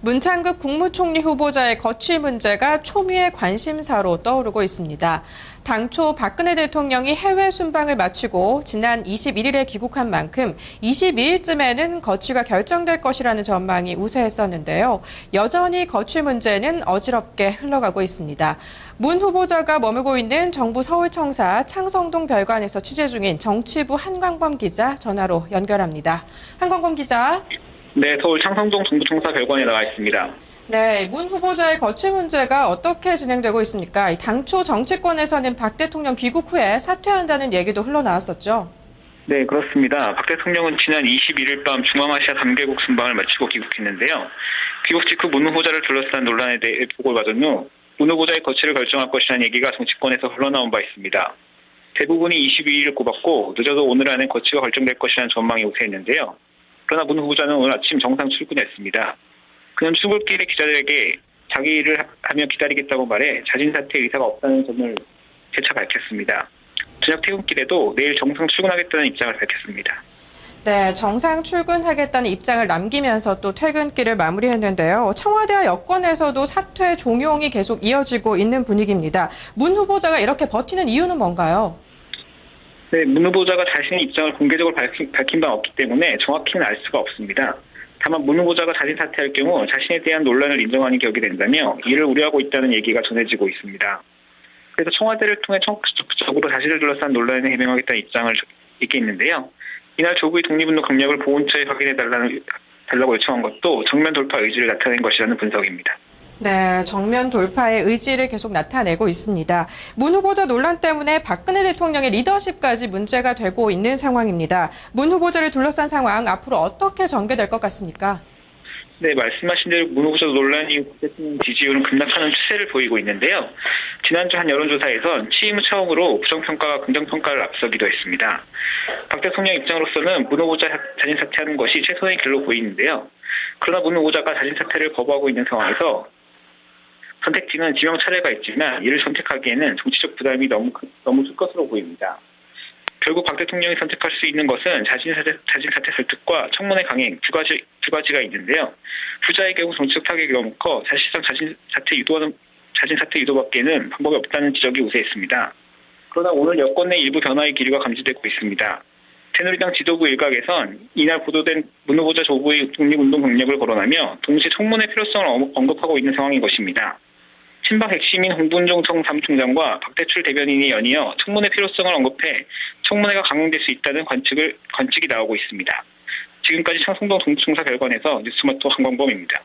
문창극 국무총리 후보자의 거취 문제가 초미의 관심사로 떠오르고 있습니다. 당초 박근혜 대통령이 해외 순방을 마치고 지난 21일에 귀국한 만큼 22일쯤에는 거취가 결정될 것이라는 전망이 우세했었는데요. 여전히 거취 문제는 어지럽게 흘러가고 있습니다. 문 후보자가 머물고 있는 정부 서울청사 창성동 별관에서 취재 중인 정치부 한광범 기자 전화로 연결합니다. 한광범 기자. 네, 서울 창성동 정부청사 별관에 나와 있습니다. 네, 문 후보자의 거취 문제가 어떻게 진행되고 있습니까? 당초 정치권에서는 박 대통령 귀국 후에 사퇴한다는 얘기도 흘러나왔었죠. 네, 그렇습니다. 박 대통령은 지난 21일 밤 중앙아시아 3개국 순방을 마치고 귀국했는데요. 귀국 직후 문 후보자를 둘러싼 논란에 대해 보고를 받은 후 문 후보자의 거취를 결정할 것이라는 얘기가 정치권에서 흘러나온 바 있습니다. 대부분이 22일을 꼽았고 늦어도 오늘 안에 거취가 결정될 것이라는 전망이 우세했는데요. 그러나 문 후보자는 오늘 아침 정상 출근했습니다. 그는 출근길에 기자들에게 자기 일을 하며 기다리겠다고 말해 자진 사퇴 의사가 없다는 점을 재차 밝혔습니다. 저녁 퇴근길에도 내일 정상 출근하겠다는 입장을 밝혔습니다. 네, 정상 출근하겠다는 입장을 남기면서 또 퇴근길을 마무리했는데요. 청와대와 여권에서도 사퇴 종용이 계속 이어지고 있는 분위기입니다. 문 후보자가 이렇게 버티는 이유는 뭔가요? 네, 문 후보자가 자신의 입장을 공개적으로 밝힌 바 없기 때문에 정확히는 알 수가 없습니다. 다만 문 후보자가 자진 사퇴할 경우 자신에 대한 논란을 인정하는 격이 된다며 이를 우려하고 있다는 얘기가 전해지고 있습니다. 그래서 청와대를 통해 적극적으로 자신을 둘러싼 논란에 해명하겠다는 입장을 있게 있는데요. 이날 조국의 독립운동 강력을 보훈처에 확인해달라고 요청한 것도 정면 돌파 의지를 나타낸 것이라는 분석입니다. 네, 정면 돌파의 의지를 계속 나타내고 있습니다. 문 후보자 논란 때문에 박근혜 대통령의 리더십까지 문제가 되고 있는 상황입니다. 문 후보자를 둘러싼 상황 앞으로 어떻게 전개될 것 같습니까? 네, 말씀하신 대로 문 후보자 논란 이후 박 대통령 지지율은 급락하는 추세를 보이고 있는데요. 지난주 한 여론조사에선 취임 후 처음으로 부정평가가 긍정평가를 앞서기도 했습니다. 박 대통령 입장으로서는 문 후보자 자진 사퇴하는 것이 최선의 길로 보이는데요. 그러나 문 후보자가 자진 사퇴를 거부하고 있는 상황에서 선택지는 지명 차례가 있지만 이를 선택하기에는 정치적 부담이 너무 클 것으로 보입니다. 결국 박 대통령이 선택할 수 있는 것은 자진 사퇴 설득과 청문회 강행 두 가지가 있는데요. 후자의 경우 정치적 타격이 너무 커 사실상 자진 사퇴 유도밖에는 방법이 없다는 지적이 우세했습니다. 그러나 오늘 여권 내 일부 변화의 기류가 감지되고 있습니다. 새누리당 지도부 일각에선 이날 보도된 문 후보자 조부의 독립운동 경력을 거론하며 동시에 청문회 필요성을 언급하고 있는 상황인 것입니다. 친박 핵심인 홍문종 청 사무총장과 박대출 대변인이 연이어 청문회 필요성을 언급해 청문회가 강행될 수 있다는 관측이 나오고 있습니다. 지금까지 창성동 정부청사 별관에서 뉴스마토 한광범입니다.